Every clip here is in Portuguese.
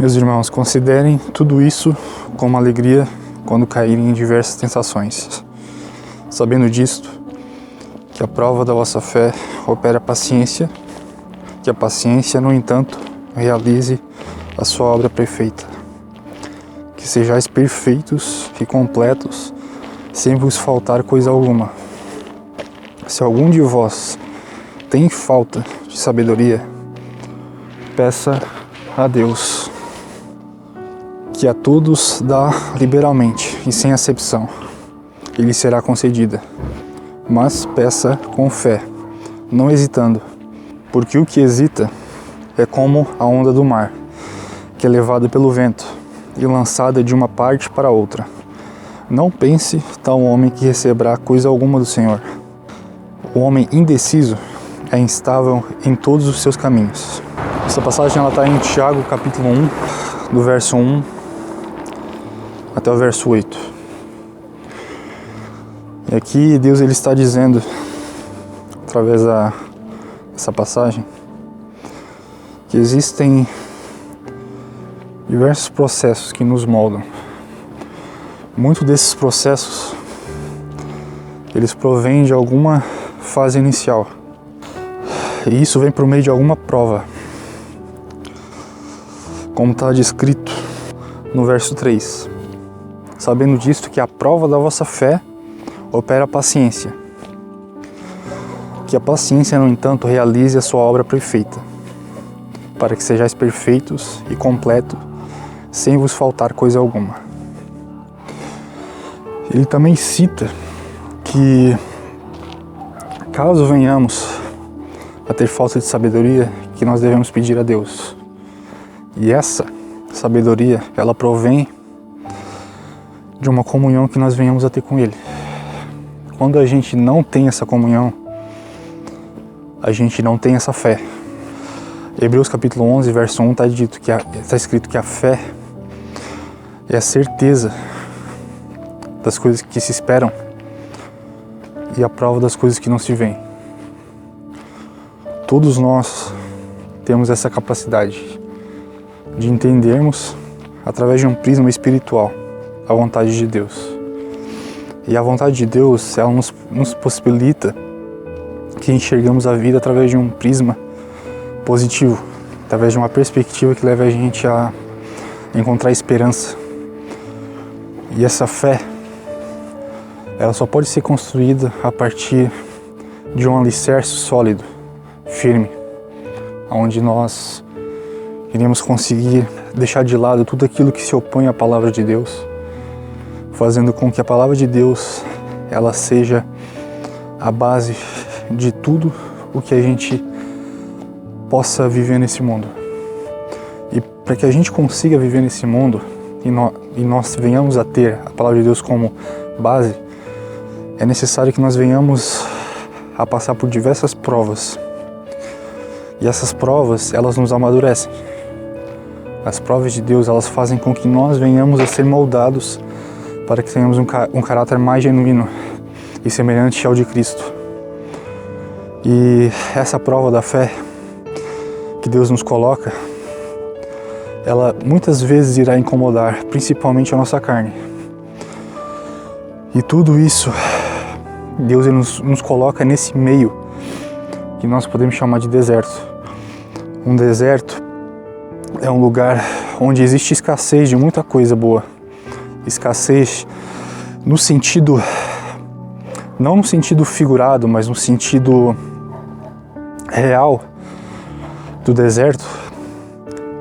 Meus irmãos, considerem tudo isso como alegria quando caírem em diversas tentações, sabendo disto, que a prova da vossa fé opera paciência, que a paciência, no entanto, realize a sua obra perfeita, que sejais perfeitos e completos, sem vos faltar coisa alguma. Se algum de vós tem falta de sabedoria, peça a Deus, que a todos dá liberalmente e sem acepção, e lhe será concedida. Mas peça com fé, não hesitando, porque o que hesita é como a onda do mar, que é levada pelo vento e lançada de uma parte para outra. Não pense tal homem que receberá coisa alguma do Senhor. O homem indeciso é instável em todos os seus caminhos. Essa passagem está em Tiago, capítulo 1, do verso 1 até o verso 8. E aqui Deus ele está dizendo, através dessa passagem, que existem diversos processos que nos moldam. Muitos desses processos, eles provêm de alguma fase inicial. E isso vem por meio de alguma prova. Como está descrito no verso 3. Sabendo disto, que a prova da vossa fé opera a paciência. Que a paciência, no entanto, realize a sua obra perfeita, para que sejais perfeitos e completos, sem vos faltar coisa alguma. Ele também cita que, caso venhamos a ter falta de sabedoria, que nós devemos pedir a Deus. E essa sabedoria, ela provém de uma comunhão que nós venhamos a ter com Ele. Quando a gente não tem essa comunhão, a gente não tem essa fé. Hebreus capítulo 11, verso 1 está escrito que a fé é a certeza das coisas que se esperam e a prova das coisas que não se veem. Todos nós temos essa capacidade de entendermos, através de um prisma espiritual, a vontade de Deus. E a vontade de Deus, ela nos possibilita que enxergamos a vida através de um prisma positivo, através de uma perspectiva que leva a gente a encontrar esperança. E essa fé, ela só pode ser construída a partir de um alicerce sólido, firme, onde nós iremos conseguir deixar de lado tudo aquilo que se opõe à palavra de Deus, fazendo com que a palavra de Deus ela seja a base de tudo o que a gente possa viver nesse mundo. E para que a gente consiga viver nesse mundo e nós venhamos a ter a palavra de Deus como base, é necessário que nós venhamos a passar por diversas provas. E essas provas, elas nos amadurecem. As provas de Deus, elas fazem com que nós venhamos a ser moldados para que tenhamos um caráter mais genuíno e semelhante ao de Cristo. E essa prova da fé que Deus nos coloca, ela muitas vezes irá incomodar, principalmente a nossa carne. E tudo isso, Deus nos coloca nesse meio que nós podemos chamar de deserto. Um deserto é um lugar onde existe escassez de muita coisa boa. Escassez no sentido, não no sentido figurado, mas no sentido real do deserto.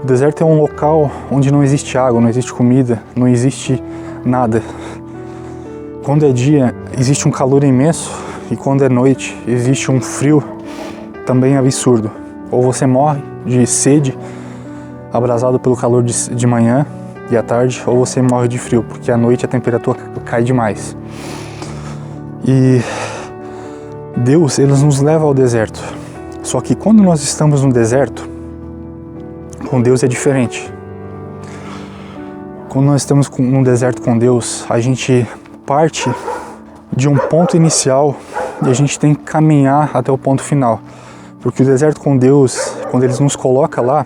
O deserto é um local onde não existe água, não existe comida, não existe nada. Quando é dia, existe um calor imenso, e quando é noite, existe um frio também absurdo. Ou você morre de sede, abrasado pelo calor de manhã e à tarde, ou você morre de frio, porque à noite a temperatura cai demais. E Deus, ele nos leva ao deserto. Só que quando nós estamos no deserto, com Deus é diferente. Quando nós estamos num deserto com Deus, a gente parte de um ponto inicial e a gente tem que caminhar até o ponto final. Porque o deserto com Deus, quando Ele nos coloca lá,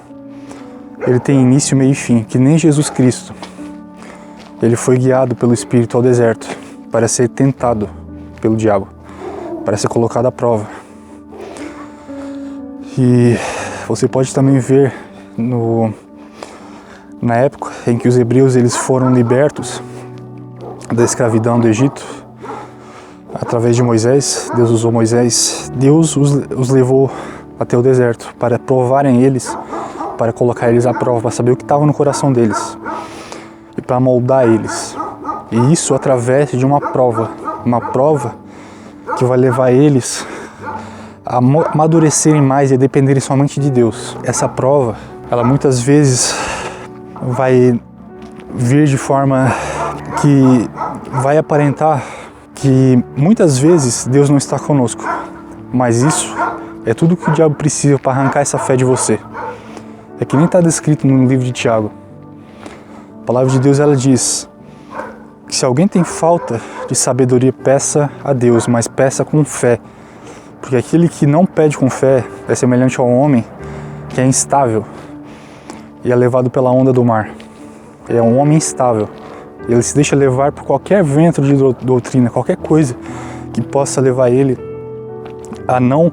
ele tem início, meio e fim, que nem Jesus Cristo. Ele foi guiado pelo Espírito ao deserto para ser tentado pelo diabo, para ser colocado à prova. E você pode também ver na época em que os hebreus eles foram libertos da escravidão do Egito, através de Moisés. Deus usou Moisés, Deus os levou até o deserto para provarem eles, para colocar eles à prova, para saber o que estava no coração deles e para moldar eles. E isso através de uma prova que vai levar eles a amadurecerem mais e a dependerem somente de Deus. Essa prova, ela muitas vezes vai vir de forma que vai aparentar que muitas vezes Deus não está conosco, mas isso é tudo que o diabo precisa para arrancar essa fé de você. É que nem está descrito no livro de Tiago. A palavra de Deus, ela diz que se alguém tem falta de sabedoria, peça a Deus, mas peça com fé. Porque aquele que não pede com fé é semelhante ao homem que é instável e é levado pela onda do mar. É um homem instável. Ele se deixa levar por qualquer vento de doutrina, qualquer coisa que possa levar ele a não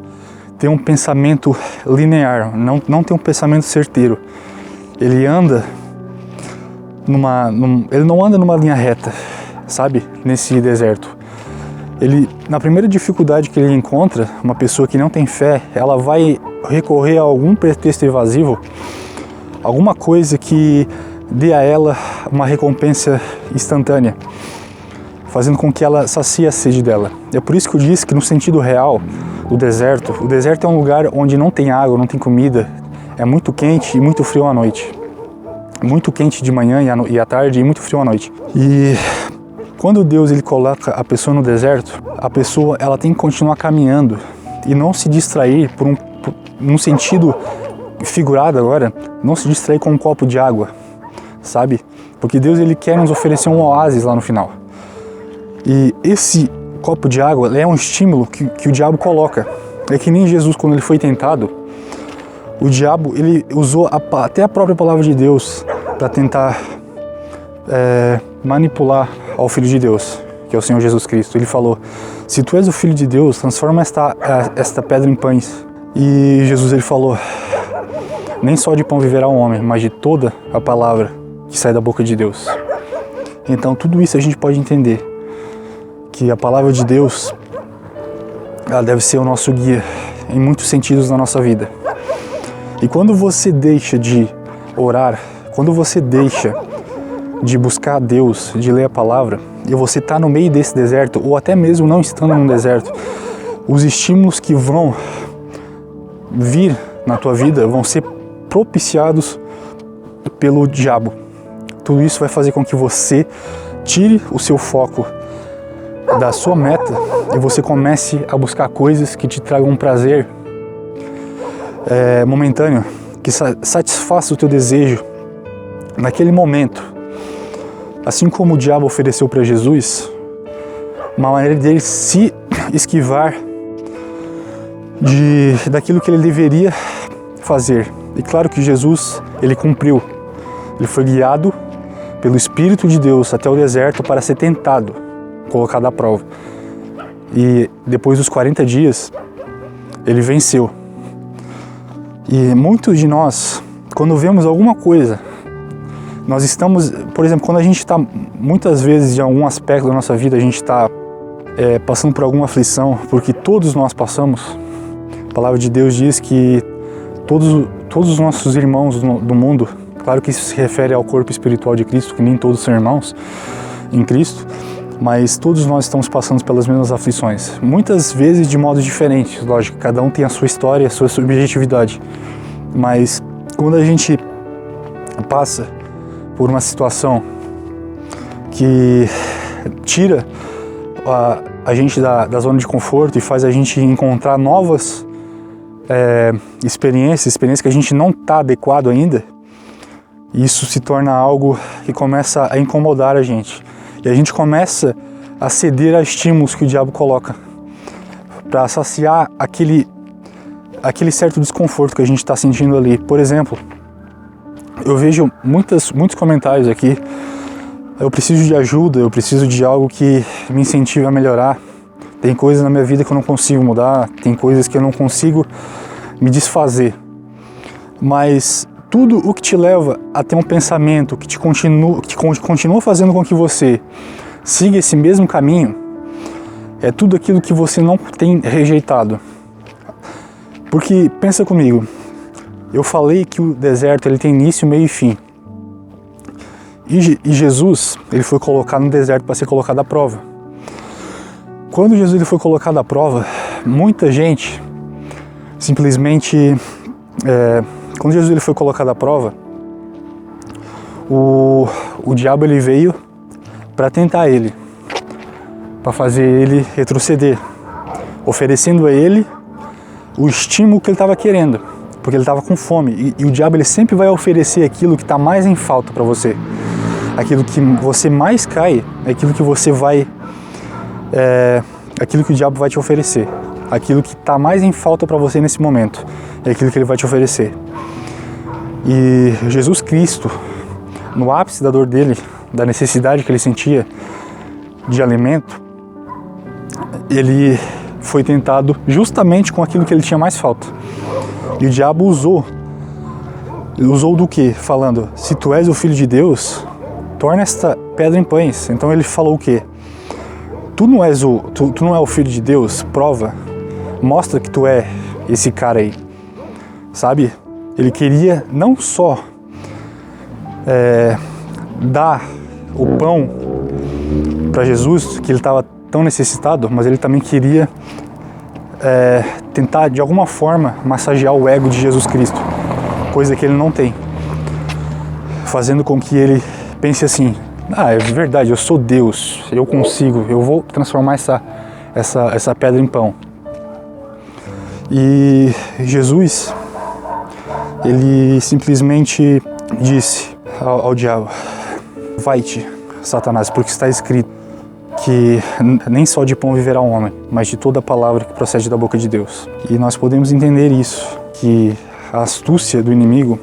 ter um pensamento linear, não ter um pensamento certeiro. Ele anda ele não anda numa linha reta, sabe? Nesse deserto. Na primeira dificuldade que ele encontra, uma pessoa que não tem fé, ela vai recorrer a algum pretexto evasivo, alguma coisa que dê a ela uma recompensa instantânea, fazendo com que ela sacie a sede dela. É por isso que eu disse que no sentido real, o deserto é um lugar onde não tem água, não tem comida, é muito quente e muito frio à noite. Muito quente de manhã e à tarde e muito frio à noite. E quando Deus ele coloca a pessoa no deserto, a pessoa ela tem que continuar caminhando e não se distrair num sentido figurado agora, não se distrair com um copo de água, sabe? Porque Deus ele quer nos oferecer um oásis lá no final. E esse copo de água é um estímulo que o diabo coloca. É que nem Jesus, quando ele foi tentado, o diabo ele usou até a própria palavra de Deus para tentar manipular ao Filho de Deus, que é o Senhor Jesus Cristo. Ele falou: se tu és o Filho de Deus, transforma esta pedra em pães. E Jesus ele falou: nem só de pão viverá o homem, mas de toda a palavra que sai da boca de Deus. Então tudo isso a gente pode entender que a palavra de Deus ela deve ser o nosso guia em muitos sentidos na nossa vida. E quando você deixa de orar, quando você deixa de buscar a Deus, de ler a palavra, e você está no meio desse deserto, ou até mesmo não estando no deserto, os estímulos que vão vir na tua vida vão ser propiciados pelo diabo. Tudo isso vai fazer com que você tire o seu foco da sua meta e você comece a buscar coisas que te tragam um prazer momentâneo, que satisfaça o teu desejo naquele momento. Assim como o diabo ofereceu para Jesus, uma maneira dele se esquivar daquilo que ele deveria fazer. E claro que Jesus, ele cumpriu. Ele foi guiado pelo Espírito de Deus até o deserto para ser tentado, colocado à prova. E depois dos 40 dias, ele venceu. E muitos de nós, quando vemos alguma coisa, nós estamos, por exemplo, quando a gente está, muitas vezes, em algum aspecto da nossa vida, a gente está passando por alguma aflição, porque todos nós passamos. A palavra de Deus diz que todos os nossos irmãos do mundo, claro que isso se refere ao corpo espiritual de Cristo, que nem todos são irmãos em Cristo, mas todos nós estamos passando pelas mesmas aflições. Muitas vezes de modos diferentes, lógico, cada um tem a sua história, a sua subjetividade. Mas quando a gente passa por uma situação que tira a gente da zona de conforto e faz a gente encontrar novas experiências que a gente não está adequado ainda, isso se torna algo que começa a incomodar a gente. E a gente começa a ceder a estímulos que o diabo coloca para saciar aquele certo desconforto que a gente está sentindo ali. Por exemplo, eu vejo muitos comentários aqui. Eu preciso de ajuda, eu preciso de algo que me incentive a melhorar. Tem coisas na minha vida que eu não consigo mudar, tem coisas que eu não consigo me desfazer. Mas tudo o que te leva a ter um pensamento que continua fazendo com que você siga esse mesmo caminho, é tudo aquilo que você não tem rejeitado. Porque, pensa comigo, eu falei que o deserto ele tem início, meio e fim. E Jesus, ele foi colocado no deserto para ser colocado à prova. Quando Jesus ele foi colocado à prova, muita gente simplesmente... quando Jesus ele foi colocado à prova, o diabo ele veio para tentar ele, para fazer ele retroceder, oferecendo a ele o estímulo que ele estava querendo, porque ele estava com fome. E o diabo ele sempre vai oferecer aquilo que está mais em falta para você. Aquilo que você mais cai, é aquilo que você vai... aquilo que o diabo vai te oferecer. Aquilo que está mais em falta para você nesse momento, é aquilo que ele vai te oferecer. E Jesus Cristo, no ápice da dor dele, da necessidade que ele sentia de alimento, ele foi tentado justamente com aquilo que ele tinha mais falta. E o diabo usou do quê? Falando, se tu és o Filho de Deus, torna esta pedra em pães. Então ele falou o quê? Tu não é o Filho de Deus? Prova, mostra que tu é esse cara aí, sabe? Ele queria não só dar o pão para Jesus, que ele estava tão necessitado, mas ele também queria tentar de alguma forma massagear o ego de Jesus Cristo, coisa que ele não tem, fazendo com que ele pense assim, é verdade, eu sou Deus, eu consigo, eu vou transformar essa pedra em pão. E Jesus, ele simplesmente disse ao diabo, vai-te, Satanás, porque está escrito que nem só de pão viverá um homem, mas de toda a palavra que procede da boca de Deus. E nós podemos entender isso, que a astúcia do inimigo,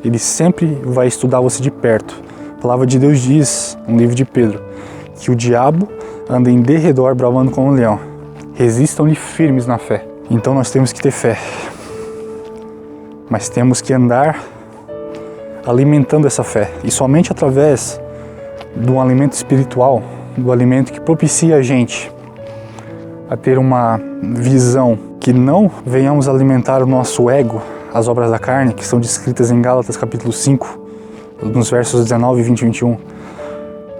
ele sempre vai estudar você de perto. A palavra de Deus diz, no livro de Pedro, que o diabo anda em derredor bramando como um leão. Resistam-lhe firmes na fé. Então nós temos que ter fé, mas temos que andar alimentando essa fé. E somente através do alimento espiritual, do alimento que propicia a gente a ter uma visão que não venhamos alimentar o nosso ego, as obras da carne, que são descritas em Gálatas capítulo 5, nos versos 19, 20 e 21.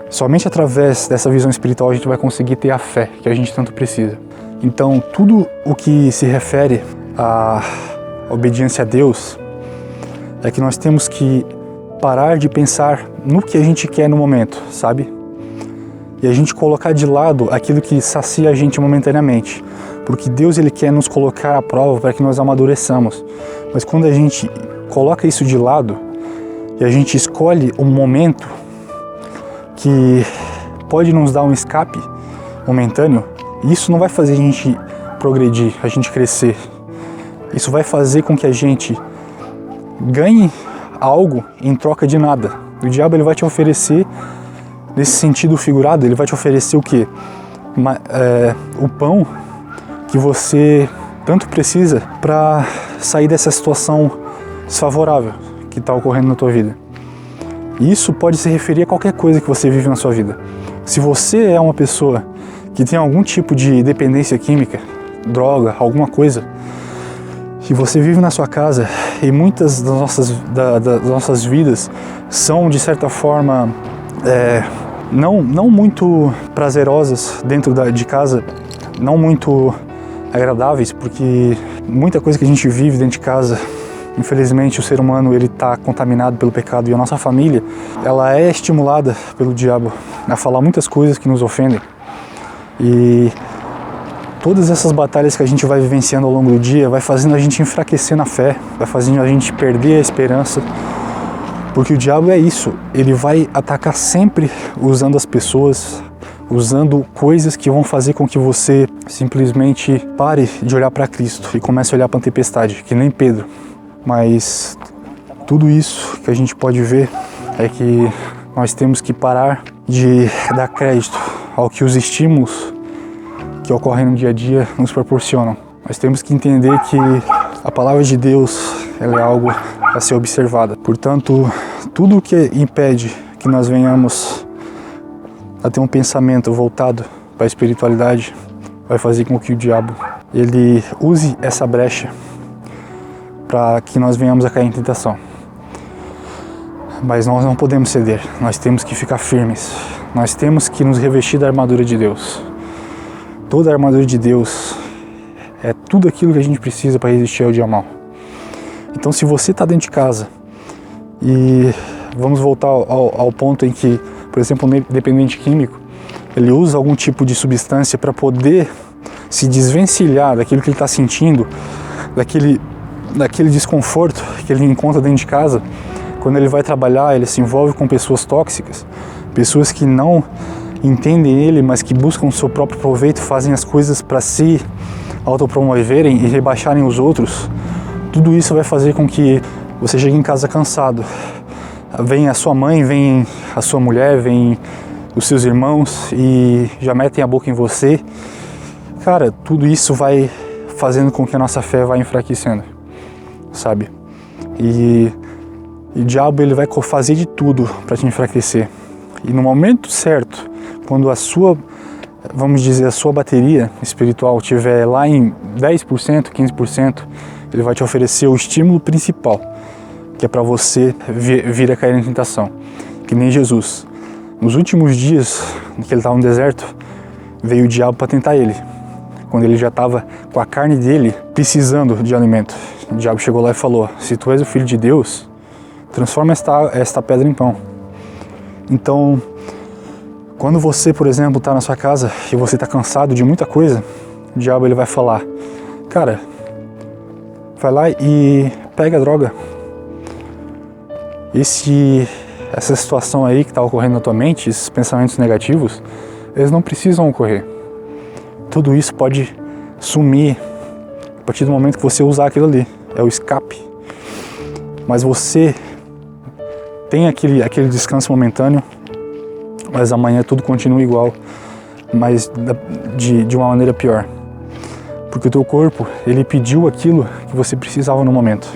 Somente através dessa visão espiritual a gente vai conseguir ter a fé que a gente tanto precisa. Então, tudo o que se refere à obediência a Deus é que nós temos que parar de pensar no que a gente quer no momento, sabe? E a gente colocar de lado aquilo que sacia a gente momentaneamente. Porque Deus ele quer nos colocar à prova para que nós amadureçamos. Mas quando a gente coloca isso de lado e a gente escolhe um momento que pode nos dar um escape momentâneo, isso não vai fazer a gente progredir, a gente crescer. Isso vai fazer com que a gente ganhe algo em troca de nada. O diabo ele vai te oferecer, nesse sentido figurado, ele vai te oferecer o quê? O pão que você tanto precisa para sair dessa situação desfavorável que está ocorrendo na tua vida. E isso pode se referir a qualquer coisa que você vive na sua vida. Se você é uma pessoa que tem algum tipo de dependência química, droga, alguma coisa, se você vive na sua casa e muitas das nossas vidas são, de certa forma, não muito prazerosas dentro de casa, não muito agradáveis, porque muita coisa que a gente vive dentro de casa, infelizmente o ser humano ele está contaminado pelo pecado, e a nossa família ela é estimulada pelo diabo a falar muitas coisas que nos ofendem. E todas essas batalhas que a gente vai vivenciando ao longo do dia vai fazendo a gente enfraquecer na fé, vai fazendo a gente perder a esperança, porque o diabo é isso, ele vai atacar sempre usando as pessoas, usando coisas que vão fazer com que você simplesmente pare de olhar para Cristo e comece a olhar para a tempestade, que nem Pedro. Mas Tudo isso que a gente pode ver é que nós temos que parar de dar crédito ao que os estímulos que ocorrem no dia a dia nos proporcionam. Nós temos que entender que a palavra de Deus, ela é algo a ser observada. Portanto, tudo o que impede que nós venhamos a ter um pensamento voltado para a espiritualidade vai fazer com que o diabo ele use essa brecha para que nós venhamos a cair em tentação. Mas nós não podemos ceder, nós temos que ficar firmes, nós temos que nos revestir da armadura de Deus. Toda a armadura de Deus é tudo aquilo que a gente precisa para resistir ao dia mau. Então, se você está dentro de casa e vamos voltar ao ponto em que, por exemplo, um dependente químico, ele usa algum tipo de substância para poder se desvencilhar daquilo que ele está sentindo, daquele desconforto que ele encontra dentro de casa. Quando ele vai trabalhar, ele se envolve com pessoas tóxicas, pessoas que não entendem ele, mas que buscam o seu próprio proveito, fazem as coisas para se autopromoverem e rebaixarem os outros. Tudo isso vai fazer com que você chegue em casa cansado. Vem a sua mãe, vem a sua mulher, vem os seus irmãos e já metem a boca em você. Cara, tudo isso vai fazendo com que a nossa fé vá enfraquecendo, sabe? E o diabo ele vai fazer de tudo para te enfraquecer. E no momento certo, quando a sua, vamos dizer, a sua bateria espiritual estiver lá em 10%, 15%, ele vai te oferecer o estímulo principal, que é para você vir a cair em tentação. Que nem Jesus. Nos últimos dias que ele estava no deserto, veio o diabo para tentar ele. Quando ele já estava com a carne dele precisando de alimento. O diabo chegou lá e falou: se tu és o Filho de Deus, transforma esta pedra em pão. Então, quando você, por exemplo, está na sua casa e você está cansado de muita coisa, o diabo ele vai falar: cara, vai lá e pega a droga. Essa situação aí que está ocorrendo na tua mente, esses pensamentos negativos, eles não precisam ocorrer. Tudo isso pode sumir a partir do momento que você usar aquilo ali. É o escape. Mas você tem aquele descanso momentâneo, mas amanhã tudo continua igual, mas de uma maneira pior. Porque o teu corpo, ele pediu aquilo que você precisava no momento.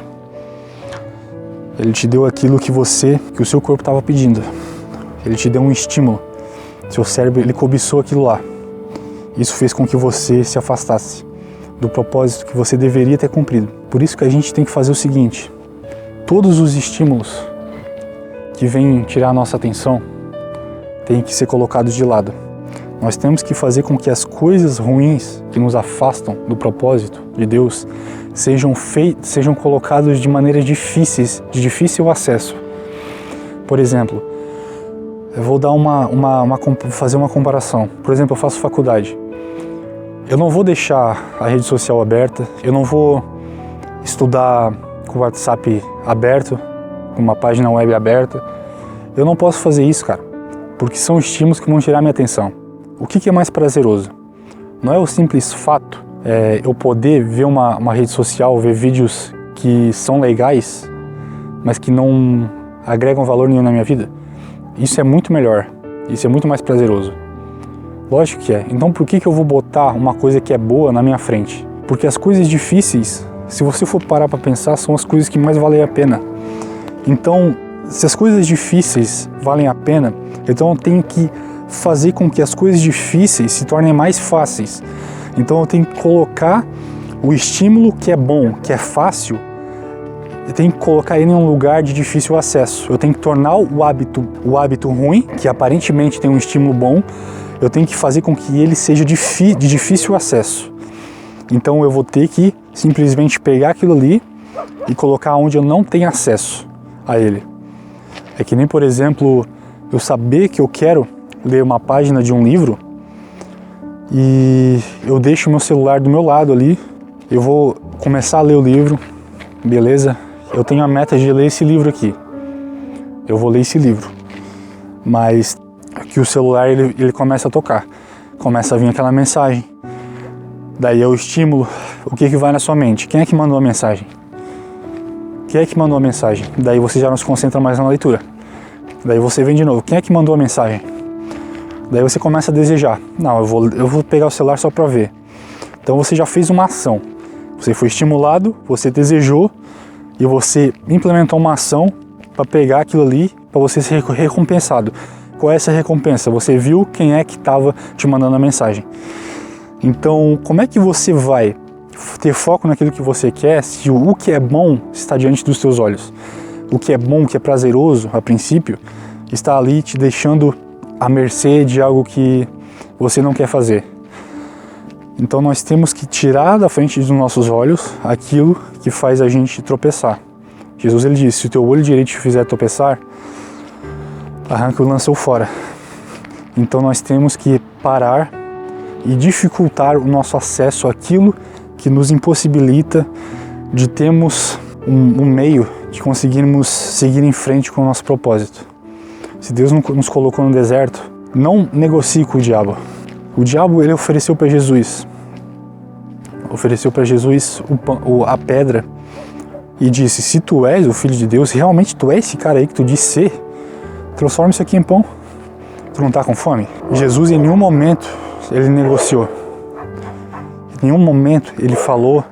Ele te deu aquilo que o seu corpo estava pedindo. Ele te deu um estímulo. Seu cérebro, ele cobiçou aquilo lá. Isso fez com que você se afastasse do propósito que você deveria ter cumprido. Por isso que a gente tem que fazer o seguinte: todos os estímulos que vêm tirar a nossa atenção têm que ser colocados de lado. Nós temos que fazer com que as coisas ruins que nos afastam do propósito de Deus sejam colocadas de maneiras difíceis, de difícil acesso. Por exemplo, eu vou dar fazer uma comparação. Por exemplo, eu faço faculdade. Eu não vou deixar a rede social aberta, eu não vou estudar com o WhatsApp aberto, com uma página web aberta. Eu não posso fazer isso, cara, porque são estímulos que vão tirar minha atenção. O que é mais prazeroso? Não é o simples fato eu poder ver uma rede social, ver vídeos que são legais, mas que não agregam valor nenhum na minha vida? Isso é muito melhor, isso é muito mais prazeroso. Lógico que é. Então por que eu vou botar uma coisa que é boa na minha frente? Porque as coisas difíceis, se você for parar para pensar, são as coisas que mais valem a pena. Então, se as coisas difíceis valem a pena, então eu tenho que fazer com que as coisas difíceis se tornem mais fáceis. Então eu tenho que colocar o estímulo que é bom, que é fácil, eu tenho que colocar ele em um lugar de difícil acesso. Eu tenho que tornar o hábito ruim, que aparentemente tem um estímulo bom, eu tenho que fazer com que ele seja de difícil acesso. Então eu vou ter que simplesmente pegar aquilo ali e colocar onde eu não tenho acesso a ele. É que nem, por exemplo, eu saber que eu quero ler uma página de um livro e eu deixo o meu celular do meu lado ali, eu vou começar a ler o livro, beleza? Eu tenho a meta de ler esse livro aqui. Eu vou ler esse livro. Mas que o celular ele começa a tocar. Começa a vir aquela mensagem. Daí é o estímulo. O que vai na sua mente? Quem é que mandou a mensagem? Quem é que mandou a mensagem? Daí você já não se concentra mais na leitura. Daí você vem de novo. Quem é que mandou a mensagem? Daí você começa a desejar. Não, eu vou pegar o celular só para ver. Então você já fez uma ação. Você foi estimulado, você desejou e você implementou uma ação para pegar aquilo ali, para você ser recompensado. Qual é essa recompensa? Você viu quem é que estava te mandando a mensagem. Então, como é que você vai ter foco naquilo que você quer se o que é bom está diante dos teus olhos? O que é bom, o que é prazeroso, a princípio, está ali te deixando à mercê de algo que você não quer fazer. Então nós temos que tirar da frente dos nossos olhos aquilo que faz a gente tropeçar. Jesus ele disse, se o teu olho direito te fizer tropeçar, arranca e lança-o fora. Então nós temos que parar e dificultar o nosso acesso àquilo que nos impossibilita de termos um meio de conseguirmos seguir em frente com o nosso propósito. Se Deus nos colocou no deserto, não negocie com o diabo. O diabo ele ofereceu para Jesus a pedra e disse, se tu és o Filho de Deus, realmente tu és esse cara aí que tu disse ser, transforma isso aqui em pão. Tu não está com fome? Jesus em nenhum momento ele negociou. Em nenhum momento ele falou,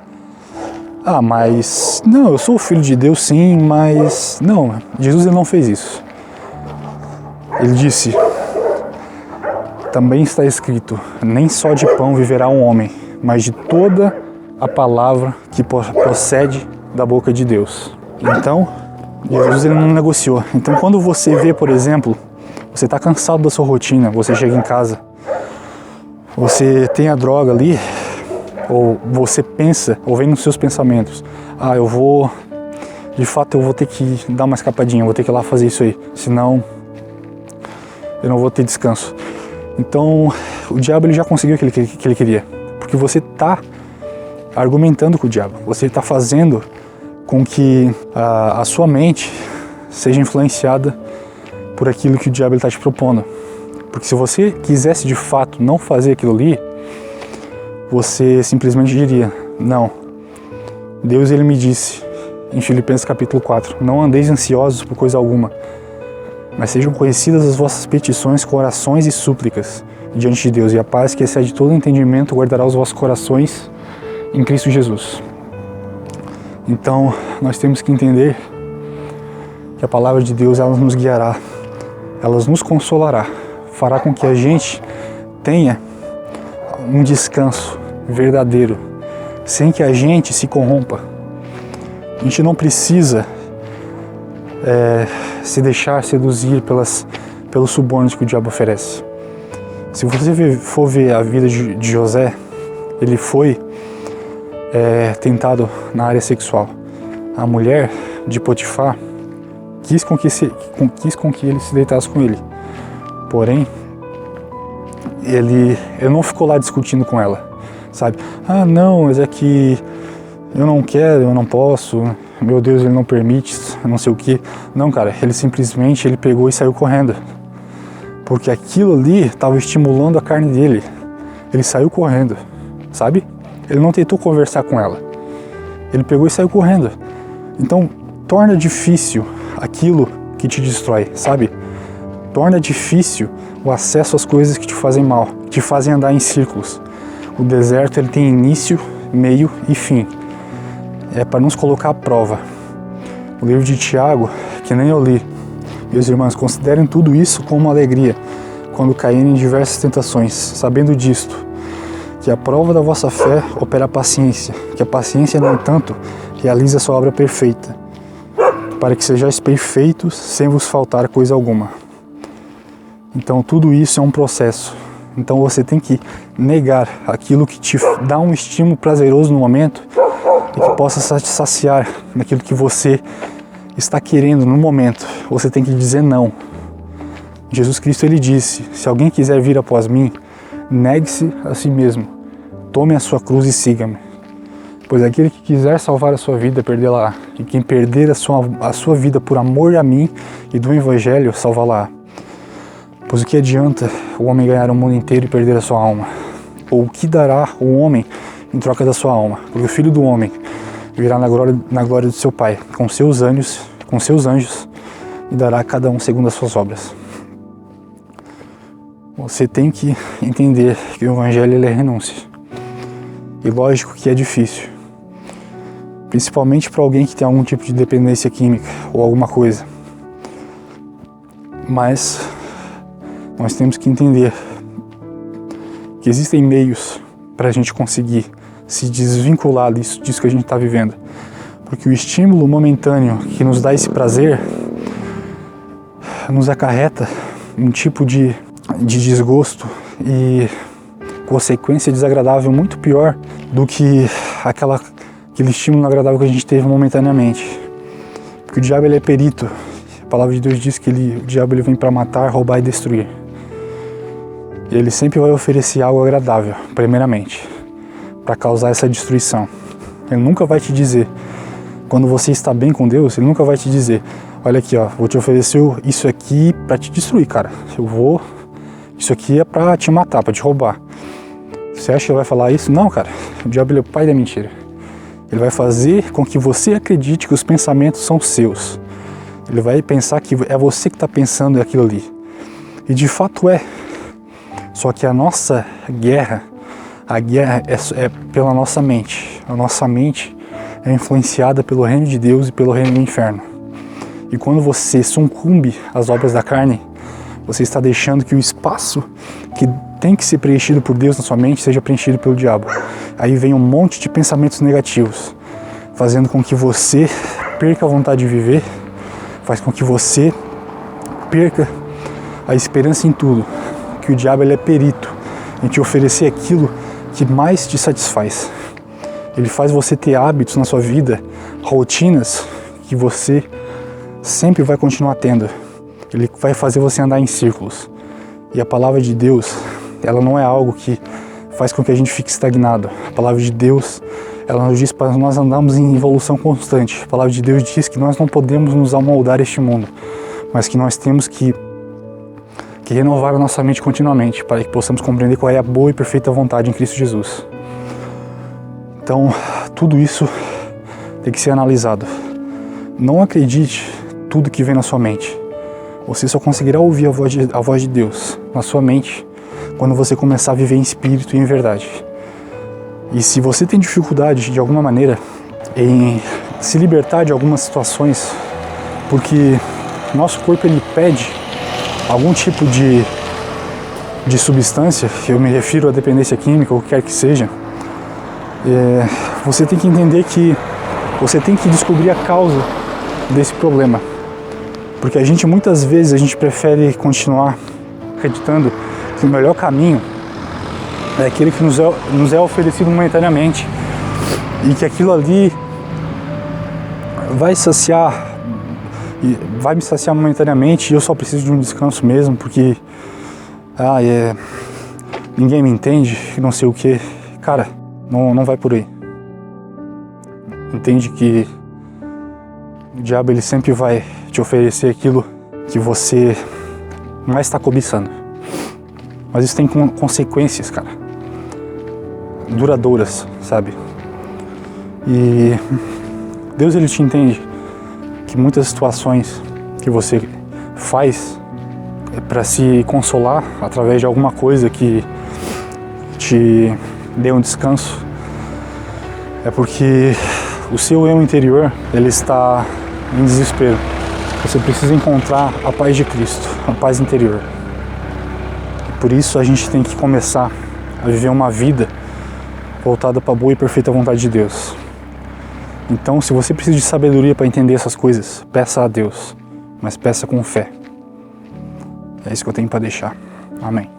mas não, eu sou o Filho de Deus sim, mas não, Jesus ele não fez isso. Ele disse, também está escrito, nem só de pão viverá um homem, mas de toda a palavra que procede da boca de Deus. Então, Jesus ele não negociou. Então, quando você vê, por exemplo, você está cansado da sua rotina, você chega em casa, você tem a droga ali, ou você pensa, ou vem nos seus pensamentos, eu vou ter que dar uma escapadinha, eu vou ter que ir lá fazer isso aí, senão eu não vou ter descanso. Então, o diabo ele já conseguiu o que ele queria, porque você está argumentando com o diabo, você está fazendo com que a sua mente seja influenciada por aquilo que o diabo está te propondo. Porque se você quisesse de fato não fazer aquilo ali, você simplesmente diria, não, Deus ele me disse em Filipenses capítulo 4, não andeis ansiosos por coisa alguma, mas sejam conhecidas as vossas petições com orações e súplicas diante de Deus, e a paz que excede todo entendimento guardará os vossos corações em Cristo Jesus. Então, nós temos que entender que a palavra de Deus ela nos guiará, ela nos consolará, fará com que a gente tenha um descanso verdadeiro, sem que a gente se corrompa. A gente não precisa se deixar seduzir pelos subornos que o diabo oferece. Se você for ver a vida de José, ele foi tentado na área sexual. A mulher de Potifar quis com que ele se deitasse com ele. Porém, ele não ficou lá discutindo com ela, sabe? Não, mas é que eu não quero, eu não posso, meu Deus, ele não permite, não sei o que. Não, cara, ele simplesmente pegou e saiu correndo. Porque aquilo ali estava estimulando a carne dele. Ele saiu correndo, sabe? Ele não tentou conversar com ela. Ele pegou e saiu correndo. Então, torna difícil aquilo que te destrói, sabe? Torna difícil o acesso às coisas que te fazem mal, que te fazem andar em círculos. O deserto ele tem início, meio e fim. É para nos colocar à prova. O livro de Tiago, que nem eu li, meus irmãos, considerem tudo isso como uma alegria, quando caírem em diversas tentações, sabendo disto, que a prova da vossa fé opera a paciência, que a paciência, no entanto, realiza a sua obra perfeita, para que sejais perfeitos sem vos faltar coisa alguma. Então tudo isso é um processo. Então você tem que negar aquilo que te dá um estímulo prazeroso no momento e que possa te saciar naquilo que você está querendo no momento. Você tem que dizer não. Jesus Cristo ele disse, se alguém quiser vir após mim, negue-se a si mesmo, tome a sua cruz e siga-me. Pois aquele que quiser salvar a sua vida, perdê-la. E quem perder a sua vida por amor a mim e do Evangelho, salvá-la. Pois o que adianta o homem ganhar o mundo inteiro e perder a sua alma? Ou o que dará o homem em troca da sua alma? Porque o Filho do Homem virá na glória do seu Pai, com seus anjos, e dará a cada um segundo as suas obras. Você tem que entender que o Evangelho ele é renúncia. E lógico que é difícil, principalmente para alguém que tem algum tipo de dependência química ou alguma coisa. Mas nós temos que entender que existem meios para a gente conseguir se desvincular disso que a gente está vivendo. Porque o estímulo momentâneo que nos dá esse prazer nos acarreta um tipo de desgosto e consequência desagradável muito pior do que aquele estímulo agradável que a gente teve momentaneamente. Porque o diabo ele é perito. A palavra de Deus diz que o diabo ele vem para matar, roubar e destruir. E ele sempre vai oferecer algo agradável, primeiramente, para causar essa destruição. Ele nunca vai te dizer, quando você está bem com Deus, ele nunca vai te dizer, olha aqui, ó, vou te oferecer isso aqui para te destruir, cara. Isso aqui é para te matar, para te roubar. Você acha que ele vai falar isso? Não, cara. O diabo ele é o pai da mentira. Ele vai fazer com que você acredite que os pensamentos são seus. Ele vai pensar que é você que está pensando aquilo ali. E de fato é. Só que a nossa guerra, é pela nossa mente. A nossa mente é influenciada pelo reino de Deus e pelo reino do inferno. E quando você sucumbe às obras da carne, você está deixando que o espaço que tem que ser preenchido por Deus na sua mente seja preenchido pelo diabo. Aí vem um monte de pensamentos negativos, fazendo com que você perca a vontade de viver, faz com que você perca a esperança em tudo. Que o diabo ele é perito em te oferecer aquilo que mais te satisfaz. Ele faz você ter hábitos na sua vida, rotinas que você sempre vai continuar tendo. Ele vai fazer você andar em círculos. E a palavra de Deus, ela não é algo que faz com que a gente fique estagnado. A palavra de Deus, ela nos diz para nós andarmos em evolução constante. A palavra de Deus diz que nós não podemos nos amoldar a este mundo, mas que nós temos que renovar a nossa mente continuamente, para que possamos compreender qual é a boa e perfeita vontade em Cristo Jesus. Então, tudo isso tem que ser analisado. Não acredite tudo que vem na sua mente. Você só conseguirá ouvir a voz de Deus na sua mente quando você começar a viver em espírito e em verdade. E se você tem dificuldade, de alguma maneira, em se libertar de algumas situações, porque nosso corpo ele pede algum tipo de substância, eu me refiro à dependência química ou o que quer que seja, você tem que entender que você tem que descobrir a causa desse problema. Porque muitas vezes a gente prefere continuar acreditando que o melhor caminho é aquele que nos é oferecido momentaneamente e que aquilo ali vai me saciar momentaneamente e eu só preciso de um descanso mesmo, porque ninguém me entende, não sei o que. Cara, não vai por aí. Entende que o diabo ele sempre vai te oferecer aquilo que você mais está cobiçando. Mas isso tem consequências, cara, duradouras, sabe? E Deus ele te entende que muitas situações que você faz para se consolar através de alguma coisa que te dê um descanso é porque o seu eu interior ele está em desespero. Você precisa encontrar a paz de Cristo, a paz interior. E por isso a gente tem que começar a viver uma vida voltada para a boa e perfeita vontade de Deus. Então, se você precisa de sabedoria para entender essas coisas, peça a Deus, mas peça com fé. É isso que eu tenho para deixar. Amém.